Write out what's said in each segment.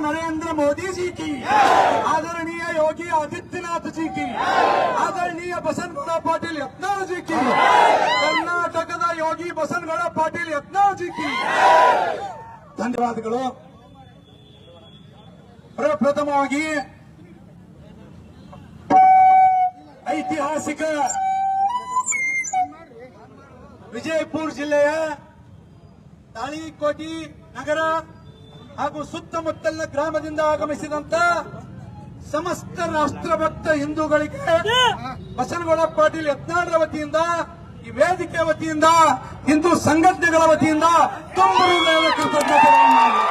नरेंद्र मोदी जी की, आदरणीय योगी आदित्यनाथ जी की, आदरणीय बसनगौಡ पाटिल यत्नाळ जी की, कर्नाटकದ ಯೋಗಿ ಬಸನಗೌಡ ಪಾಟೀಲ್ ಯತ್ನಾಳ್ जी की ಧನ್ಯವಾದಗಳು. ಪ್ರಪ್ರಥಮವಾಗಿ ಐತಿಹಾಸಿಕ ವಿಜಯಪುರ ಜಿಲ್ಲೆಯ ತಾಳಿಕೋಟಿ ನಗರ ಹಾಗೂ ಸುತ್ತಮುತ್ತಲಿನ ಗ್ರಾಮದಿಂದ ಆಗಮಿಸಿದಂತ ಸಮಸ್ತ ರಾಷ್ಟ್ರಭಕ್ತ ಹಿಂದೂಗಳಿಗೆ ಬಸನಗೌಡ ಪಾಟೀಲ್ ಯತ್ನಾಳ್ ವತಿಯಿಂದ, ಈ ವೇದಿಕೆ ವತಿಯಿಂದ, ಹಿಂದೂ ಸಂಘಟನೆಗಳ ವತಿಯಿಂದ ತುಂಬ ಕೃತಜ್ಞತೆಗಳನ್ನು.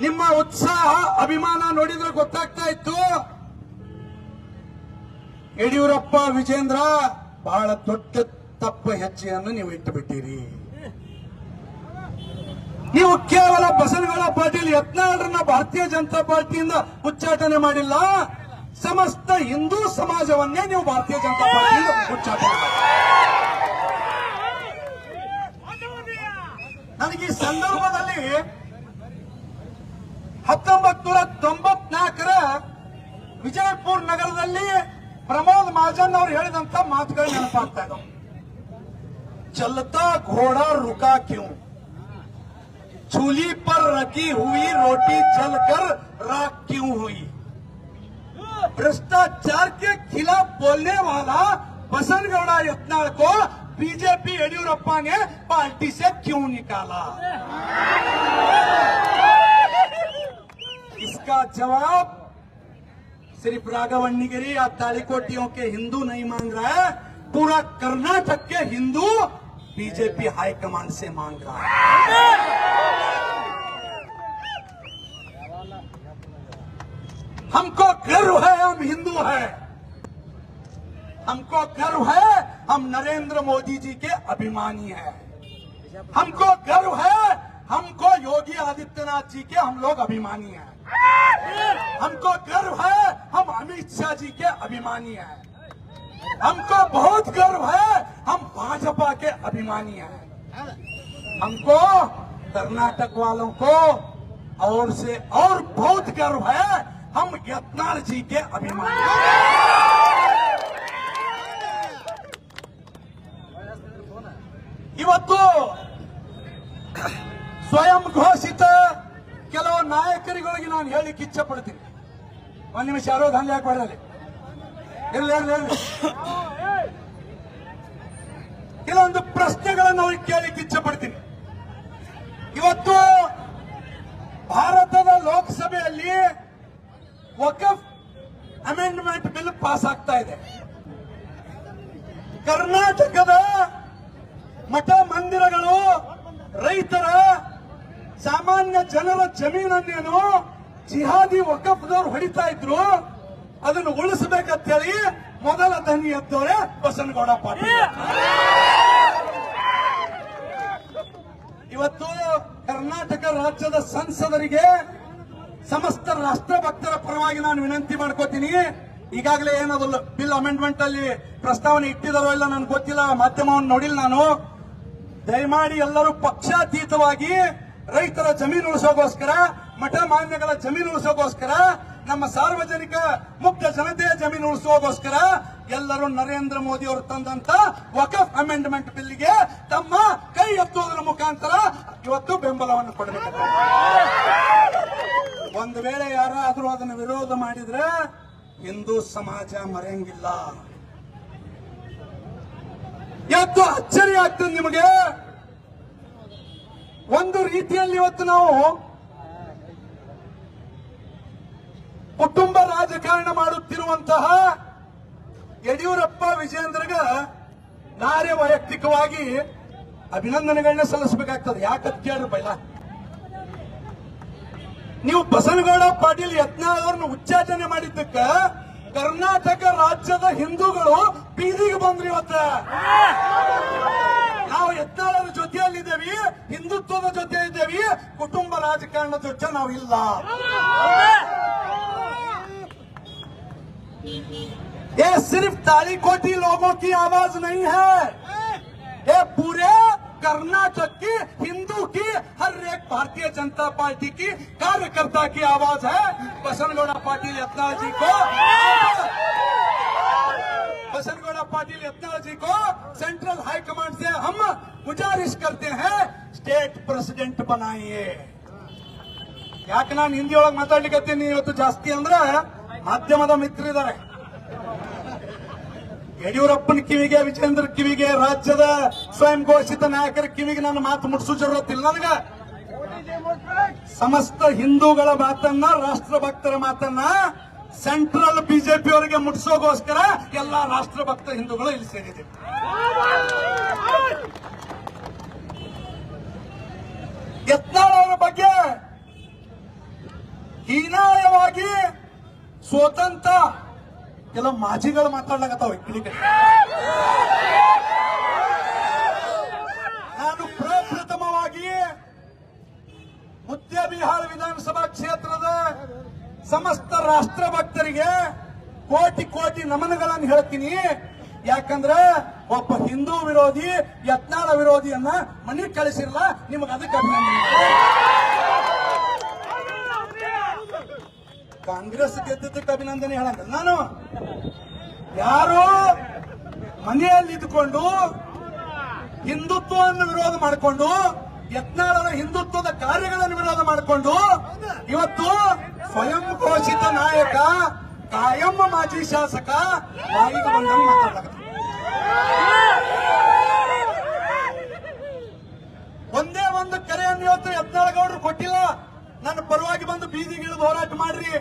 ನಿಮ್ಮ ಉತ್ಸಾಹ ಅಭಿಮಾನ ನೋಡಿದ್ರೆ ಗೊತ್ತಾಗ್ತಾ ಇತ್ತು, ಯಡಿಯೂರಪ್ಪ ವಿಜೇಂದ್ರ ಬಹಳ ದೊಡ್ಡ ತಪ್ಪ ಹೆಜ್ಜೆಯನ್ನು ನೀವು ಇಟ್ಟು ಬಿಟ್ಟಿರಿ. ನೀವು ಕೇವಲ ಬಸನಗೌಡ ಪಾಟೀಲ್ ಯತ್ನಾಳ್ರನ್ನ ಭಾರತೀಯ ಜನತಾ ಪಾರ್ಟಿಯಿಂದ ಉಚ್ಚಾಟನೆ ಮಾಡಿಲ್ಲ, ಸಮಸ್ತ ಹಿಂದೂ ಸಮಾಜವನ್ನೇ ನೀವು ಭಾರತೀಯ ಜನತಾ ಪಾರ್ಟಿಯಿಂದ ಉಚ್ಚಾಟನೆ ಮಾಡಿ. ನನಗೆ ಈ ಸಂದರ್ಭದಲ್ಲಿ 1994ರ ವಿಜಯಪುರ ನಗರದಲ್ಲಿ ಪ್ರಮೋದ್ ಮಹಾಜನ್ ಅವರು ಹೇಳಿದಂತ ಮಾತುಗಳು ನೆನಪಾಗ್ತಾ ಇದ್ದಾವೆ. ಚಲತಾ ಘೋಡಾ रुका क्यों, चूल्ही पर रखी हुई रोटी जलकर राख क्यों हुई. भ्रष्टाचार के खिलाफ बोलने वाला बसनगौड़ा यत्नाळ को बीजेपी येडियुरप्पा ने पार्टी से क्यों निकाला. इसका जवाब सिर्फ राघवन्नीगिरी या तालिकोटियों के हिंदू नहीं मांग रहा है, पूरा कर्नाटक के हिंदू बीजेपी हाईकमान से मांग रहा है. हमको गर्व है हम हिंदू हैं, हमको गर्व है हम नरेंद्र मोदी जी के अभिमानी हैं, हमको गर्व है हमको योगी आदित्यनाथ जी के हम लोग अभिमानी हैं, हमको गर्व है हम अमित शाह जी के अभिमानी हैं, हमको बहुत गर्व है हम भाजपा के अभिमानी हैं, हमको कर्नाटक वालों को और से और बहुत गर्व है हम यत्नाळ जी के अभिमानी हैं. ಇವತ್ತು ಸ್ವಯಂ ಘೋಷಿತ ಕೆಲವು ನಾಯಕರುಗಳಿಗೆ ನಾನು ಹೇಳಿಕ್ಕೆ ಇಚ್ಛೆ ಪಡ್ತೀನಿ. ಒಂದ್ ನಿಮಿಷ ಯಾರೋ ದಂಗೆ ಹಾಕಬಾರ್ದಲ್ಲಿ, ಕೆಲವೊಂದು ಪ್ರಶ್ನೆಗಳನ್ನು ಅವ್ರಿಗೆ ಕೇಳಲಿಕ್ಕೆ ಇಚ್ಛೆ ಪಡ್ತೀನಿ. ಇವತ್ತು ಭಾರತದ ಲೋಕಸಭೆಯಲ್ಲಿ ವಕಫ್ ಅಮೆಂಡ್ಮೆಂಟ್ ಬಿಲ್ ಪಾಸ್ ಆಗ್ತಾ ಇದೆ. ಕರ್ನಾಟಕದ ಮಠ ಮಂದಿರಗಳು, ರೈತರ, ಸಾಮಾನ್ಯ ಜನರ ಜಮೀನನ್ನೇನು ಜಿಹಾದಿ ವಕಫ್ದವ್ರು ಹೊಡಿತಾ ಇದ್ರು, ಅದನ್ನು ಉಳಿಸಬೇಕಂತೇಳಿ ಮೊದಲ ದನಿ ಎದ್ದವರೇ ಬಸನಗೌಡ ಪಾಟೀಲ್. ಇವತ್ತು ಕರ್ನಾಟಕ ರಾಜ್ಯದ ಸಂಸದರಿಗೆ, ಸಮಸ್ತ ರಾಷ್ಟ್ರಭಕ್ತರ ಪರವಾಗಿ ನಾನು ವಿನಂತಿ ಮಾಡ್ಕೋತೀನಿ. ಈಗಾಗಲೇ ಏನದು ಬಿಲ್ ಅಮೆಂಡ್ಮೆಂಟ್ ಅಲ್ಲಿ ಪ್ರಸ್ತಾವನೆ ಇಟ್ಟಿದಾರೋ ಇಲ್ಲ ನನಗೆ ಗೊತ್ತಿಲ್ಲ, ಮಾಧ್ಯಮವನ್ನು ನೋಡಿಲ್ಲ ನಾನು. ದಯಮಾಡಿ ಎಲ್ಲರೂ ಪಕ್ಷಾತೀತವಾಗಿ ರೈತರ ಜಮೀನು ಉಳಿಸೋಗೋಸ್ಕರ, ಮಠ ಮಾನ್ಯಗಳ ಜಮೀನು ಉಳಿಸೋಗೋಸ್ಕರ, ನಮ್ಮ ಸಾರ್ವಜನಿಕ ಮುಕ್ತ ಜನತೆಯ ಜಮೀನು ಉಳಿಸೋಗೋಸ್ಕರ ಎಲ್ಲರೂ ನರೇಂದ್ರ ಮೋದಿ ಅವರು ತಂದಂತ ವಕಫ್ ಅಮೆಂಡ್ಮೆಂಟ್ ಬಿಲ್ಗೆ ತಮ್ಮ ಕೈ ಎತ್ತುವುದರ ಮುಖಾಂತರ ಇವತ್ತು ಬೆಂಬಲವನ್ನು ಕೊಡಬೇಕು. ಒಂದು ವೇಳೆ ಯಾರಾದರೂ ಅದನ್ನು ವಿರೋಧ ಮಾಡಿದ್ರೆ ಹಿಂದೂ ಸಮಾಜ ಮರೆಯಂಗಿಲ್ಲ. ಇವತ್ತು ಅಚ್ಚರಿ ಆಗ್ತದೆ ನಿಮಗೆ. ಒಂದು ರೀತಿಯಲ್ಲಿ ಇವತ್ತು ನಾವು ಕುಟುಂಬ ರಾಜಕಾರಣ ಮಾಡುತ್ತಿರುವಂತಹ ಯಡಿಯೂರಪ್ಪ ವಿಜೇಂದ್ರಗ ನಾರೇ ವೈಯಕ್ತಿಕವಾಗಿ ಅಭಿನಂದನೆಗಳನ್ನ ಸಲ್ಲಿಸಬೇಕಾಗ್ತದೆ. ಯಾಕಂತ ಕೇಳ್ರಿ ಬೈಲ, ನೀವು ಬಸನಗೌಡ ಪಾಟೀಲ್ ಯತ್ನಾಳ್ ಅವರನ್ನು ಉಚ್ಚಾಟನೆ ಮಾಡಿದ್ದಕ್ಕ ಕರ್ನಾಟಕ ರಾಜ್ಯದ ಹಿಂದೂಗಳು ಬೀದಿಗೆ ಬಂದ್ರಿ. ಇವತ್ತ ನಾವು ಯತ್ನಾಳರ ಜೊತೆಯಲ್ಲಿದ್ದೇವೆ, ಹಿಂದುತ್ವದ ಜೊತೆ ಇದ್ದೇವೆ, ಕುಟುಂಬ ರಾಜಕಾರಣದ ಜೊತೆ ನಾವು ಇಲ್ಲ. ये सिर्फ तालीकोटी लोगों की आवाज नहीं है, ये पूरे कर्नाटक की हिंदू की एक भारतीय जनता पार्टी की कार्यकर्ता की आवाज है। बसनगौड़ा पाटिल यत्नाल जी को सेंट्रल हाईकमांड से हम गुजारिश करते हैं, स्टेट प्रेसिडेंट बनाइए। ಯಾಕೆ ನಾನು ಹಿಂದಿ ಒಳಗೆ ಮಾತಾಡ್ಲಿಕ್ಕೆ ಇವತ್ತು ಜಾಸ್ತಿ ಅಂದ್ರೆ ಮಾಧ್ಯಮದ ಮಿತ್ರರಿದ್ದಾರೆ. ಯಡಿಯೂರಪ್ಪನ ಕಿವಿಗೆ, ವಿಜೇಂದ್ರ ಕಿವಿಗೆ, ರಾಜ್ಯದ ಸ್ವಯಂ ಘೋಷಿತ ನಾಯಕರ ಕಿವಿಗೆ ನನ್ನ ಮಾತು ಮುಟ್ಸೋ ಜರುರತ್ತಿಲ್ಲ ನನಗೆ. ಸಮಸ್ತ ಹಿಂದೂಗಳ ಮಾತನ್ನ, ರಾಷ್ಟ್ರಭಕ್ತರ ಮಾತನ್ನ ಸೆಂಟ್ರಲ್ ಬಿಜೆಪಿ ಅವರಿಗೆ ಮುಟ್ಸೋಗೋಸ್ಕರ ಎಲ್ಲಾ ರಾಷ್ಟ್ರಭಕ್ತ ಹಿಂದೂಗಳು ಇಲ್ಲಿ ಸೇರಿದೆ. ಯತ್ನಾಳ್ ಅವರ ಬಗ್ಗೆ ಹೀನಾಯವಾಗಿ ಸ್ವತಂತ್ರ ಕೆಲ ಮಾಜಿಗಳು ಮಾತಾಡ್ಲಾಗತ್ತಾವ. ನಾನು ಪ್ರಪ್ರಥಮವಾಗಿ ಮುದ್ದೇಬಿಹಾಳ ವಿಧಾನಸಭಾ ಕ್ಷೇತ್ರದ ಸಮಸ್ತ ರಾಷ್ಟ್ರ ಭಕ್ತರಿಗೆ ಕೋಟಿ ಕೋಟಿ ನಮನಗಳನ್ನು ಹೇಳ್ತೀನಿ. ಯಾಕಂದ್ರೆ ಒಬ್ಬ ಹಿಂದೂ ವಿರೋಧಿ, ಯತ್ನಾಳ ವಿರೋಧಿಯನ್ನ ಮನೆಗೆ ಕಳಿಸಿರಲ್ಲ, ನಿಮಗೆ ಅದಕ್ಕೆ ಅಭಿನಂದನೆ. ಕಾಂಗ್ರೆಸ್ ಗೆದ್ದಕ್ಕೆ ಅಭಿನಂದನೆ ಹೇಳಂಗ ನಾನು. ಯಾರು ಮನೆಯಲ್ಲಿ ಇದ್ದುಕೊಂಡು ಹಿಂದುತ್ವವನ್ನು ವಿರೋಧ ಮಾಡಿಕೊಂಡು, ಯತ್ನಾಳರ ಹಿಂದುತ್ವದ ಕಾರ್ಯಗಳನ್ನು ವಿರೋಧ ಮಾಡಿಕೊಂಡು ಇವತ್ತು ಸ್ವಯಂ ಘೋಷಿತ ನಾಯಕ, ಕಾಯಂ ಮಾಜಿ ಶಾಸಕ ಬಾಯಿಗೆ ಬಂದಂಗೆ ಮಾತಾಡಲಾಗುತ್ತೆ. ಒಂದೇ ಒಂದು ಕರೆಯನ್ನು ಇವತ್ತು ಯತ್ನಾಳಗೌಡರು ಕೊಟ್ಟಿಲ್ಲ. ನನ್ನ ಪರವಾಗಿ ಬಂದು ಬೀದಿಗಿಳಿದು ಹೋರಾಟ ಮಾಡ್ರಿ.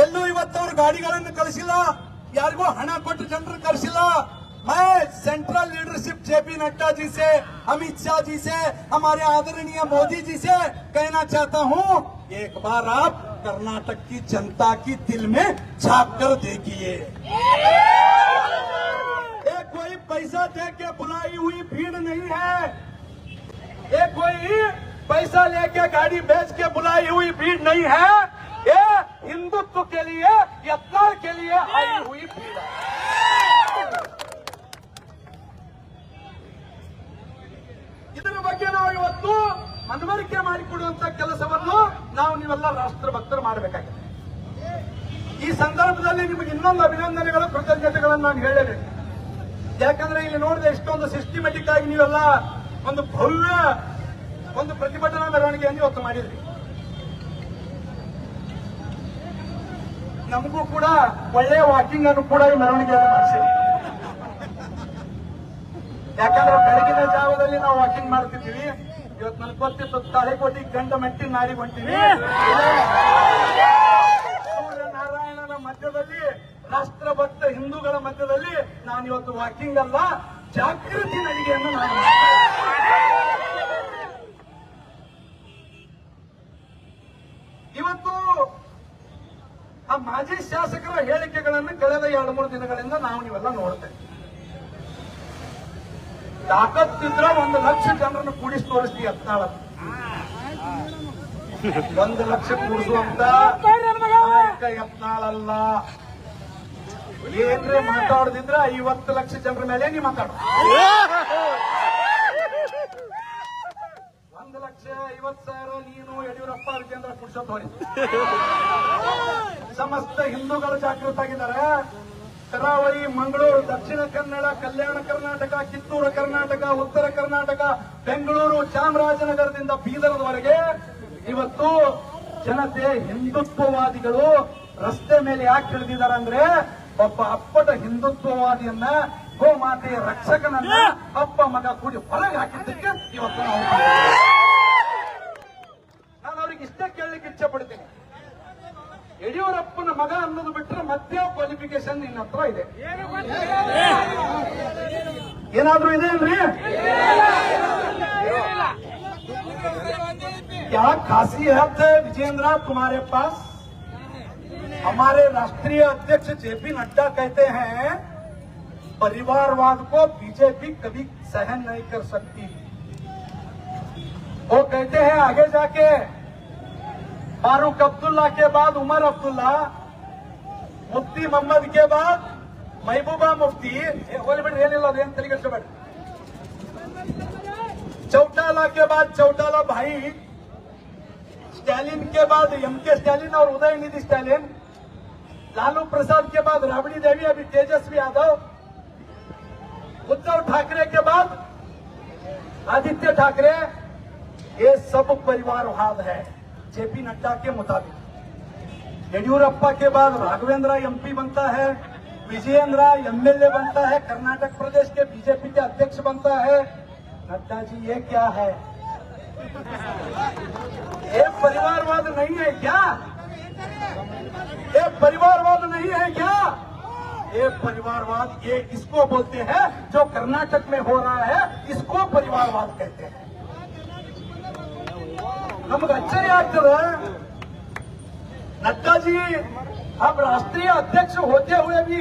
ಎಲ್ಲೂ ಇವತ್ತವರು ಗಾಡಿಗಳನ್ನು ಕಳಿಸಿಲ್ಲ, ಯಾರಿಗೂ ಹಣ ಕೊಟ್ಟು ಜನರು ಕಳಿಸಿಲ್ಲ. मैं central leadership JP Nadda ji से, अमित शाह जी से, हमारे आदरणीय मोदी जी से कहना चाहता हूं, एक बार आप कर्नाटक की जनता की दिल में झांक कर देखिए. ये कोई पैसा दे के बुलाई हुई भीड़ नहीं है, ये कोई पैसा लेके गाड़ी बेच के बुलाई हुई भीड़ नहीं है, ये हिंदुत्व के लिए, यत्नाल के लिए आई हुई भीड़ है. ಇದರ ಬಗ್ಗೆ ನಾವು ಇವತ್ತು ಮನವರಿಕೆ ಮಾಡಿಕೊಡುವಂತ ಕೆಲಸವನ್ನು ನಾವು ನೀವೆಲ್ಲ ರಾಷ್ಟ್ರ ಭಕ್ತರು ಮಾಡಬೇಕಾಗಿದೆ. ಈ ಸಂದರ್ಭದಲ್ಲಿ ನಿಮಗೆ ಇನ್ನೊಂದು ಅಭಿನಂದನೆಗಳು, ಕೃತಜ್ಞತೆಗಳನ್ನು ನಾನು ಹೇಳಲೇಬೇಕು. ಯಾಕಂದ್ರೆ ಇಲ್ಲಿ ನೋಡಿದ್ರೆ ಇಷ್ಟೊಂದು ಸಿಸ್ಟಮೆಟಿಕ್ ಆಗಿ ನೀವೆಲ್ಲ ಒಂದು ಭವ್ಯ ಒಂದು ಪ್ರತಿಭಟನಾ ಮೆರವಣಿಗೆಯನ್ನು ಇವತ್ತು ಮಾಡಿದ್ರಿ. ನಮಗೂ ಕೂಡ ಒಳ್ಳೆಯ ವಾಕಿಂಗ್ ಅನ್ನು ಕೂಡ ಈ ಮೆರವಣಿಗೆಯನ್ನು ಮಾಡಿಸಿದ್ರಿ. ಯಾಕಂದ್ರೆ ಬೆಳಗಿನ ಜಾವದಲ್ಲಿ ನಾವು ವಾಕಿಂಗ್ ಮಾಡ್ತಿದ್ದೀವಿ. ಇವತ್ತು ನನಗೆ ಗೊತ್ತಿತ್ತು, ತಾಳೆಕೋಟಿ ಗಂಡ ಮೆಟ್ಟಿ ನಾಡಿಗೆ ಹೊಂಟಿವಿ. ಸೂರ್ಯನಾರಾಯಣನ ಮಧ್ಯದಲ್ಲಿ, ರಾಷ್ಟ್ರಭಕ್ತ ಹಿಂದೂಗಳ ಮಧ್ಯದಲ್ಲಿ ನಾನು ಇವತ್ತು ವಾಕಿಂಗ್ ಅಲ್ಲ, ಜಾಗೃತಿ ನಡಿಗೆಯನ್ನು ನಾನು ಇವತ್ತು ಆ ಮಾಜಿ ಶಾಸಕರ ಹೇಳಿಕೆಗಳನ್ನು ಕಳೆದ 2-3 ದಿನಗಳಿಂದ ನಾವು ನೀವೆಲ್ಲ ನೋಡ್ತೇವೆ. ತಾಕತ್ತಿದ್ರೆ 1 ಲಕ್ಷ ಜನರನ್ನು ಕೂಡಿಸಿ ತೋರಿಸ್ತೀವಿ. ಯತ್ನಾಳ 1 ಲಕ್ಷ ಕೂಡಿಸುವಂತ ನಾಯಕ ಯತ್ನಾಳಲ್ಲ. ಏನ್ರೆ ಮಾತಾಡೋದಿದ್ರೆ 50 ಲಕ್ಷ ಜನರ ಮೇಲೆ ನೀವು ಮಾತಾಡ. 1,50,000 ನೀನು ಯಡಿಯೂರಪ್ಪ ವಿಜೇಂದ್ರ ಕುಡ್ಸೋತ್ ಹೋರಿ. ಸಮಸ್ತ ಹಿಂದೂಗಳು ಜಾಗೃತ ಆಗಿದ್ದಾರೆ. ಕರಾವಳಿ, ಮಂಗಳೂರು, ದಕ್ಷಿಣ ಕನ್ನಡ, ಕಲ್ಯಾಣ ಕರ್ನಾಟಕ, ಕಿತ್ತೂರು ಕರ್ನಾಟಕ, ಉತ್ತರ ಕರ್ನಾಟಕ, ಬೆಂಗಳೂರು, ಚಾಮರಾಜನಗರದಿಂದ ಬೀದರ್ವರೆಗೆ ಇವತ್ತು ಜನತೆ ಹಿಂದುತ್ವವಾದಿಗಳು ರಸ್ತೆ ಮೇಲೆ ಯಾಕೆ ಹಿಡಿದಿದ್ದಾರೆ ಅಂದ್ರೆ, ಒಬ್ಬ ಅಪ್ಪಟ ಹಿಂದುತ್ವವಾದಿಯನ್ನ, ಗೋಮಾತೆಯ ರಕ್ಷಕನನ್ನ ಅಪ್ಪ ಮಗ ಕೂಡಿ ಹೊರಗೆ ಹಾಕಿದ್ದಕ್ಕೆ ಇವತ್ತು ನಾನು ಅವ್ರಿಗೆ ಇಷ್ಟೇ ಕೇಳಲಿಕ್ಕೆ ಇಚ್ಛೆ ಪಡ್ತೀನಿ. ಯಡಿಯೂರಪ್ಪನ ಮಗ ಅನ್ನೋದು ಬಿಟ್ಟರೆ ಮತ್ತೆ ಕ್ವಾಲಿಫಿಕೇಶನ್ ನಿನ್ನ ಹತ್ರ ಇದೆ, ಏನಾದ್ರೂ ಇದೆ ಅಲ್ರಿ? क्या खासियत है विजेंद्र तुम्हारे पास? हमारे राष्ट्रीय अध्यक्ष जेपी नड्डा कहते हैं परिवारवाद को बीजेपी कभी सहन नहीं कर सकती. वो कहते हैं आगे जाके फारूक अब्दुल्ला के बाद उमर अब्दुल्ला, मुफ्ती मोहम्मद के बाद महबूबा मुफ्ती, ಏನಿಲ್ಲ ಅದೇನು ತಲೆಗೆಡಿಸಬೇಡ. ಚೌಟಾ चौटाला के बाद चौटाला भाई, स्टैलिन के बाद एमके स्टैलिन और उदयनिधि स्टैलिन, लालू प्रसाद के बाद राबड़ी देवी, अभी तेजस्वी यादव, उद्धव ठाकरे के बाद आदित्य ठाकरे, ये सब परिवारवाद है जेपी नड्डा के मुताबिक। येडियुरप्पा के बाद राघवेंद्र एमपी बनता है, विजयेंद्र एमएलए बनता है, कर्नाटक प्रदेश के बीजेपी के अध्यक्ष बनता है। नड्डा जी ये क्या है? ये परिवारवाद नहीं है क्या? ये परिवारवाद नहीं है क्या? ये परिवारवाद, ये इसको बोलते हैं जो कर्नाटक में हो रहा है, इसको परिवारवाद कहते हैं। नमग आश्चर्य ಆಗ್ತದೆ, नड्डा जी अब राष्ट्रीय अध्यक्ष होते हुए भी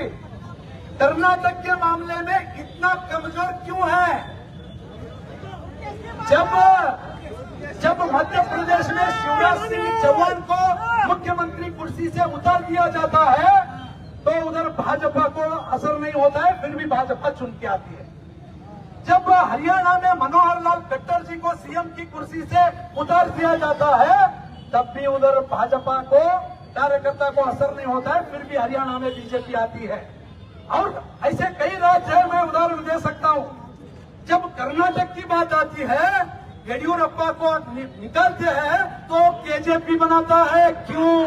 कर्नाटक के मामले में इतना कमजोर क्यों है? जब मध्य प्रदेश में शिवराज सिंह चौहान को मुख्यमंत्री कुर्सी से उतार दिया जाता है तो उधर भाजपा को असर नहीं होता है, फिर भी भाजपा चुन के आती है। जब हरियाणा में मनोहर लाल खट्टर जी को सीएम की कुर्सी से उतार दिया जाता है तब भी उधर भाजपा को, कार्यकर्ता को असर नहीं होता है, फिर भी हरियाणा में बीजेपी आती है। और ऐसे कई राज्य है, मैं उदाहरण दे सकता हूं। जब कर्नाटक की बात आती है, येडियुरप्पा को निकालते हैं तो केजेपी बनाता है, क्यों?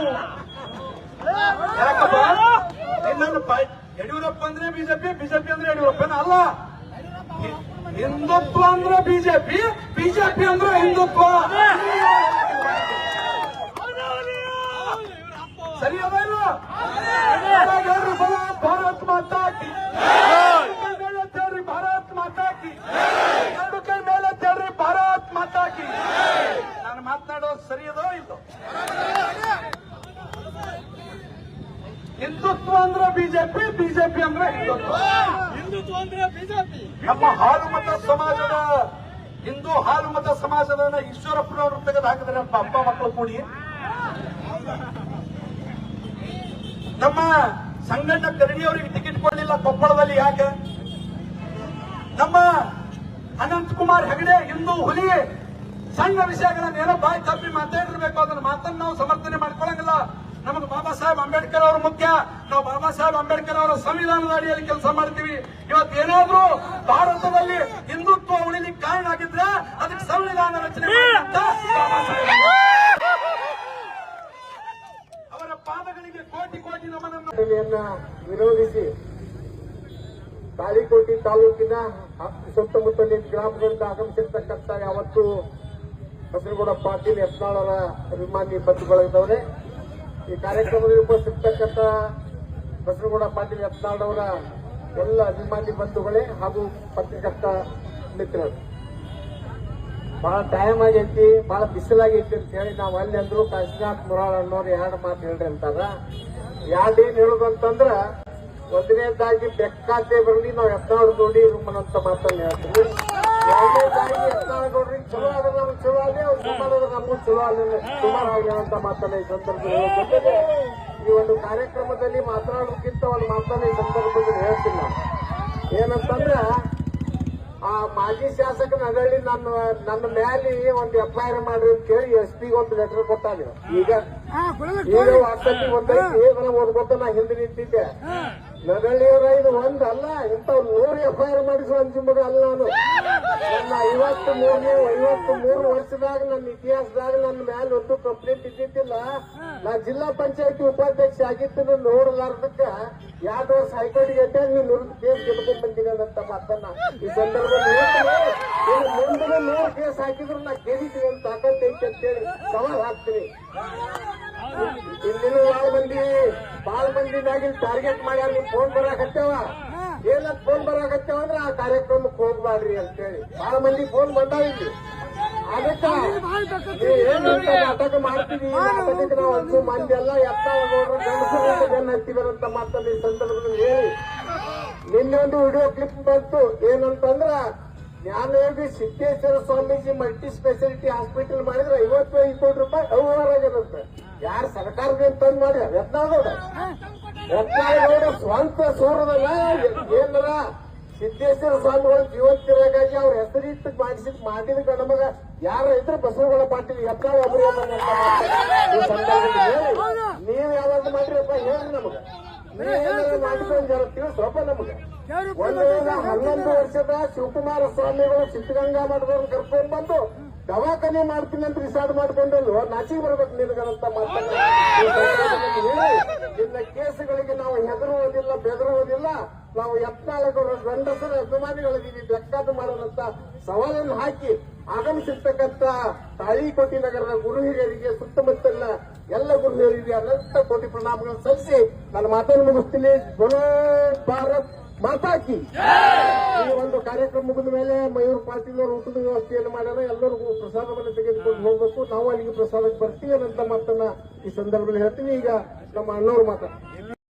येडियुरप्पा अंद्रे बीजेपी, बीजेपी अंद्रे येडियुरप्पन अल्ल। हिंदुत्व अंद्रे बीजेपी, बीजेपी अंद्रे हिंदुत्व। सरी अದ ಇಲ್ಲ? ಭಾರತ್ ಮಾತಾ ಕಿ ಮೇಲೆ ತೇರಿ, ಭಾರತ್ ಮಾತಾ ಕಿ ಎರಡು ಕೈ ಮೇಲೆ ತೇರಿ, ಭಾರತ್ ಮಾತಾ ಕಿ। ನಾನು ಮಾತನಾಡೋದು ಸರಿ ಅದೋ ಇಲ್ಲೋ? ಹಿಂದುತ್ವ ಅಂದ್ರೆ ಬಿಜೆಪಿ, ಬಿಜೆಪಿ ಅಂದ್ರೆ ಹಿಂದುತ್ವ, ಹಿಂದುತ್ವ ಅಂದ್ರೆ ಬಿಜೆಪಿ। ನಮ್ಮ ಹಾಲುಮತ ಸಮಾಜದ, ಹಿಂದೂ ಹಾಲುಮತ ಸಮಾಜದ ಈಶ್ವರಪ್ಪನವರು ತೆಗೆದು ಹಾಕಿದ್ರೆ ನಮ್ಮ ಅಪ್ಪ ಮಕ್ಕಳು ಕೂಡಿ ನಮ್ಮ ಸಂಗಣ್ಣ ಕರಡಿ ಅವರಿಗೆ ಟಿಕೆಟ್ ಕೊಡಲಿಲ್ಲ ಕೊಪ್ಪಳದಲ್ಲಿ, ಯಾಕೆ? ನಮ್ಮ ಅನಂತ್ ಕುಮಾರ್ ಹೆಗಡೆ ಹಿಂದೂ ಹುಲಿ, ಸಣ್ಣ ವಿಷಯಗಳನ್ನೇನೋ ಬಾಯಿ ತಪ್ಪಿ ಮಾತಾಡಿರ್ಬೇಕು, ಅದನ್ನ ಮಾತನ್ನು ನಾವು ಸಮರ್ಥನೆ ಮಾಡ್ಕೊಳ್ಳಂಗಿಲ್ಲ। ನಮಗೆ ಬಾಬಾ ಸಾಹೇಬ್ ಅಂಬೇಡ್ಕರ್ ಅವರು ಮುಖ್ಯ, ನಾವು ಬಾಬಾ ಸಾಹೇಬ್ ಅಂಬೇಡ್ಕರ್ ಅವರ ಸಂವಿಧಾನದ ಅಡಿಯಲ್ಲಿ ಕೆಲಸ ಮಾಡ್ತೀವಿ। ಇವತ್ತೇನಾದ್ರೂ ಭಾರತದಲ್ಲಿ ಹಿಂದುತ್ವ ಉಳಿಲಿಕ್ಕೆ ಕಾರಣ ಆಗಿದ್ರೆ ಅದಕ್ಕೆ ಸಂವಿಧಾನ ರಚನೆ ಮಾಡಿದಂತ ಬಾಬಾ ಸಾಹೇಬ್ ಅವರ ಪಾದಗಳಿಗೆ ಕೋಟಿ ಕೋಟಿ ನಮನನ್ನು ವಿರೋಧಿಸಿ ತಾಳಿಕೋಟೆ ತಾಲೂಕಿನ ಸುತ್ತಮುತ್ತಲಿನ ಗ್ರಾಮಗಳಿಂದ ಆಗಮಿಸಿರ್ತಕ್ಕಂಥ ಯಾವತ್ತು ಬಸನಗೌಡ ಪಾಟೀಲ್ ಯತ್ನಾಳರ ಅಭಿಮಾನಿ ಬಂಧುಗಳಿದ್ದವರೇ, ಈ ಕಾರ್ಯಕ್ರಮದಲ್ಲಿ ಉಪಸ್ಥಿತಕ್ಕಂಥ ಬಸನಗೌಡ ಪಾಟೀಲ್ ಯತ್ನಾಳವರ ಎಲ್ಲ ಅಭಿಮಾನಿ ಬಂಧುಗಳೇ ಹಾಗೂ ಪತ್ರಕರ್ತ ಮಿತ್ರರು, ಬಹಳ ಟೈಮ್ ಆಗೈತಿ, ಬಹಳ ಬಿಸಿಲಾಗೈತಿ ಅಂತ ಹೇಳಿ ನಾವು ಅಲ್ಲಿ ಅಂದ್ರು ಕಾಶಿನಾಥ್ ಮುರಾಳ್ ಅನ್ನೋರು ಎರಡು ಮಾತು ಹೇಳ್ರಿ ಅಂತಾರ। ಎರಡೇನ್ ಹೇಳುದು ಅಂತಂದ್ರ, ಒಂದನೇದಾಗಿ ಬೆಕ್ಕಾತೆ ಬರಲಿ ನಾವು ಯತ್ನಾಳ್ ನೋಡಿ ರೂಮನಂತ ಮಾತನ್ನ ಹೇಳ್ತೀವಿ। ಎರಡನೇದಾಗಿ ಯತ್ನಾಳ್ ನೋಡ್ರಿ ಚಲೋ ಆದ್ರೆ ನಮ್ಗೆ ಚಲೋ ಆಗಲಿ, ಅವ್ರು ಸುಮಾರಾದ್ರೆ ನಮಗೂ ಚಲೋ ಆಗಲಿ, ಸುಮಾರು ಆಗಲಿ ಅಂತ ಮಾತನ್ನ ಈ ಸಂದರ್ಭದಲ್ಲಿ ಜೊತೆಗೆ ಈ ಒಂದು ಕಾರ್ಯಕ್ರಮದಲ್ಲಿ ಮಾತನಾಡೋದಕ್ಕಿಂತ ಒಂದು ಮಾತನ್ನ ಈ ಸಂದರ್ಭದಲ್ಲಿ ಹೇಳ್ತೀನಿ ನಾವು ಏನಂತಂದ್ರ, ಆ ಮಾಜಿ ಶಾಸಕ ನಗಳ್ಳಿ ನನ್ನ ಮ್ಯಾಲಿ ಒಂದು ಎಫ್ಐಆರ್ ಮಾಡ್ರಿ ಅಂತ ಹೇಳಿ SP ಒಂದು ಲೆಟರ್ ಕೊಟ್ಟಾಗ, ಈಗ ವಾಟ್ಸಪ್ ಒಂದೈತಿ ಓದ್ಕೊತ ನಾ ಹಿಂದೆ ನಿಂತಿದ್ದೆ। ನಗಳ್ಳಿಯವರ ಇದು ಒಂದಲ್ಲ, ಇಂಥವ್ 100 ಎಫ್ಐಆರ್ ಮಾಡಿಸುವ ಅಂಜಿಮಗ ಅಲ್ಲ ನಾನು। ನನ್ನ 53 ವರ್ಷದಾಗ ನನ್ನ ಇತಿಹಾಸದಾಗ ನನ್ನ ಮ್ಯಾಲ ಒಂದು ಕಂಪ್ಲೇಂಟ್ ಇದ್ದಿದ್ದಿಲ್ಲ। ನಾ ಜಿಲ್ಲಾ ಪಂಚಾಯತಿ ಉಪಾಧ್ಯಕ್ಷ ಆಗಿದ್ದು ನೋಡಲಾರ್ದಕ್ಕ 2 ವರ್ಷ ಹೈಕೋರ್ಟ್ಗೆ ಅಡ್ಡ ನೀವು ಕೇಸ್ ಗೆದ್ಕೊಂಡ್ ಬಂದಿರೋದಂತ ಮಾತನ್ನ ಈ ಸಂದರ್ಭದಲ್ಲಿ ಹೇಳ್ತೀನಿ। ಮುಂದೆ 100 ಕೇಸ್ ಹಾಕಿದ್ರು ನಾ ಗೆದ್ದಿದ್ದೀನಿ ಅಂತ ತಾಕತ್ತೈತಿ ಅಂತೇಳಿ ಸವಾಲ್ ಹಾಕ್ತೀನಿ। ಇಲ್ಲಿನೂ ಬಹಳ ಮಂದಿನಾಗಿ ಟಾರ್ಗೆಟ್ ಮಾಡ್ಯಾರ, ನೀವು ಫೋನ್ ಬರಾಕತ್ತೇವ, ಏನಂತ ಫೋನ್ ಬರಾಕತ್ತೇವ ಅಂದ್ರೆ ಆ ಕಾರ್ಯಕ್ರಮಕ್ಕೆ ಹೋಗ್ಬಾಡ್ರಿ ಅಂತೇಳಿ ಬಹಳ ಮಂದಿ ಫೋನ್ ಬಂದಾವಿದ್ವಿ। ಅದಕ್ಕೆ ಏನು ನಾಟಕ ಮಾಡ್ತೀವಿ, ನಾಟಕಕ್ಕೆ ನಾವು ಹಂಚು ಮಂದಿ ಎಲ್ಲ ಎತ್ತಾವ ನೋಡ್ರಿ ಗಂಡಸರು ಹತ್ತಿದಾರಂತ ಮಾತನ್ನ ಈ ಸಂದರ್ಭದಲ್ಲಿ ಹೇಳಿ, ನಿನ್ನೆ ಒಂದು ವಿಡಿಯೋ ಕ್ಲಿಪ್ ಬಂತು ಏನಂತಂದ್ರ, Jnanayogi Siddheshwara Swamiji multi speciality hospital ಮಾಡಿದ್ರೆ 55 ಕೋಟಿ ರೂಪಾಯಿ ಅವ್ಯವಹಾರ ಆಗಿರುತ್ತೆ। ಯಾರು ಸರ್ಕಾರದಿಂದ ತಂದು ಮಾಡಿ ಯತ್ನಾಳಗೌಡ ಸ್ವಂತ ಸೂರದಲ್ಲ ಏನಾರ ಸಿದ್ದೇಶ್ವರ ಸ್ವಾಮಿಗಳು ಜೀವಂತಿರಾಗಾಗಿ ಅವ್ರ ಹೆಸರಿಟ್ಟು ಮಾಡಿದ ಗಣಮಗ ಯಾರ ಇದ್ರೆ ಬಸವಗಳ ಪಾಟೀಲ್ ಯತ್ನಾಳ್ ಒಬ್ಬರೇ ನೀವ್ ಯಾವಾಗ ಮಾಡ್ರಿಪ್ಪ ಹೇಳ್ರಿ ನಮಗ ನೀವೇನಾದ್ರು ಮಾಡಿಕೊಂಡು ಜರ ತಿಳಿಸ್ರಪ್ಪ ನಮಗ. ಒಂದು 11 ವರ್ಷದ ಶಿವಕುಮಾರ ಸ್ವಾಮಿಗಳು ಸಿದ್ಧಗಂಗಾ ಮಠದವ್ರನ್ನ ಕರ್ಕೊಂಡ್ ಬಂದು ದವಾಖಾನೆ ಮಾಡ್ತೀನಿ ಅಂತ ರಿಸಾರ್ಟ್ ಮಾಡ್ಕೊಂಡಲ್ವ ನಾಚಿಗೆ ಬರ್ಬೇಕು ನಿನಗಂತ ಮಾತನ್ನ ನಿನ್ನ ಕೇಸುಗಳಿಗೆ ನಾವು ಹೆದರುವುದಿಲ್ಲ ಬೆದರುವುದಿಲ್ಲ. ನಾವು ಯತ್ನಾಳಗಳು ಗಂಡಸರ ಅಭಿಮಾನಿಗಳಿದ್ದೀವಿ, ಬೇಕಾದ ಮಾಡೋಣಂತ ಸವಾಲನ್ನು ಹಾಕಿ ಆಗಮಿಸಿರ್ತಕ್ಕಂಥ ತಾಳಿಕೋಟಿ ನಗರದ ಗುರು ಹಿರಿಯರಿಗೆ ಸುತ್ತಮುತ್ತಲಿನ ಎಲ್ಲ ಗುರು ಹಿರಿಯರಿಗೆ ಅನಂತ ಕೋಟಿ ಪ್ರಣಾಮಗಳನ್ನು ಸಲ್ಲಿಸಿ ನನ್ನ ಮಾತನ್ನು ಮುಗಿಸ್ತೀನಿ. ಬೋಲೋ ಭಾರತ್ ಮಾತಾ ಕಿ. ಈ ಒಂದು ಕಾರ್ಯಕ್ರಮ ಮುಗಿದ ಮೇಲೆ ಮಯೂರ್ ಪಾಟೀಲ್ ಅವರು ಊಟದ ವ್ಯವಸ್ಥೆಯನ್ನು ಮಾಡ್ಯಾರ. ಎಲ್ಲರಿಗೂ ಪ್ರಸಾದವನ್ನು ತೆಗೆದುಕೊಂಡು ಹೋಗ್ಬೇಕು, ನಾವು ಅಲ್ಲಿಗೆ ಪ್ರಸಾದಕ್ಕೆ ಬರ್ತೀವಿ ಅಂತ ಮಾತನ್ನ ಈ ಸಂದರ್ಭದಲ್ಲಿ ಹೇಳ್ತೀನಿ. ಈಗ ನಮ್ಮ ಅಣ್ಣವ್ರು ಮಾತಾಡ್ತಾರೆ.